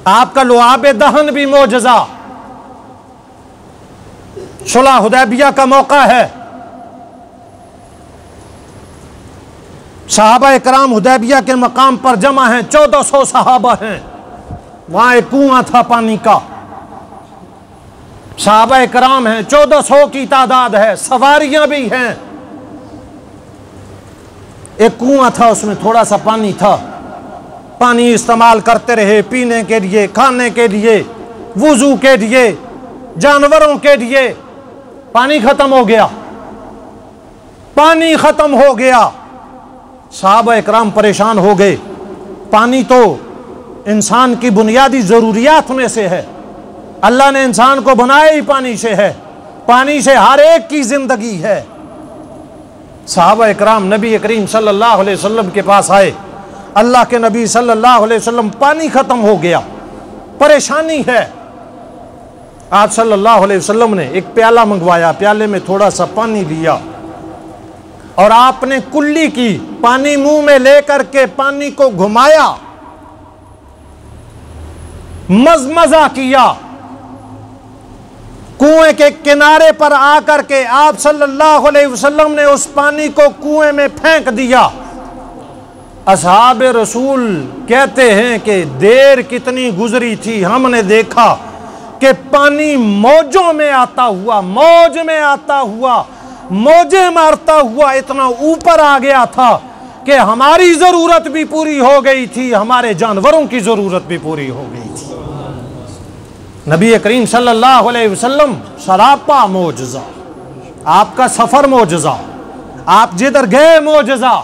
आपका लुआब दहन भी मोजज़ा। सुलह हुदैबिया का मौका है, सहाबा इकराम हुदैबिया के मकाम पर जमा हैं, 1400 सहाबा हैं। वहां एक कुआं था पानी का, सहाबा इकराम हैं, 1400 की तादाद है, सवारियां भी हैं। एक कुआं था, उसमें थोड़ा सा पानी था। पानी इस्तेमाल करते रहे, पीने के लिए, खाने के लिए, वुजू के लिए, जानवरों के लिए। पानी खत्म हो गया, पानी खत्म हो गया। सहाबा इकराम परेशान हो गए। पानी तो इंसान की बुनियादी ज़रूरियात में से है, अल्लाह ने इंसान को बनाया ही पानी से है, पानी से हर एक की जिंदगी है। सहाबा इकराम नबी करीम सल्लल्लाहु अलैहि वसल्लम के पास आए। अल्लाह के नबी सल्लल्लाहु अलैहि वसल्लम, पानी खत्म हो गया, परेशानी है। आप सल्लल्लाहु अलैहि वसल्लम ने एक प्याला मंगवाया, प्याले में थोड़ा सा पानी लिया और आपने कुल्ली की, पानी मुंह में लेकर के पानी को घुमाया, मज़मज़ा किया। कुएं के किनारे पर आकर के आप सल्लल्लाहु अलैहि वसल्लम ने उस पानी को कुएं में फेंक दिया। असहाब रसूल कहते हैं कि देर कितनी गुजरी थी, हमने देखा कि पानी मौजों में आता हुआ, मौज में आता हुआ, मौजे मारता हुआ इतना ऊपर आ गया था कि हमारी जरूरत भी पूरी हो गई थी, हमारे जानवरों की जरूरत भी पूरी हो गई थी। नबी करीम सल्लल्लाहु अलैहि वसल्लम सरापा मोजज़ा, आपका सफर मोजज़ा, आप जिधर गए मोजज़ा।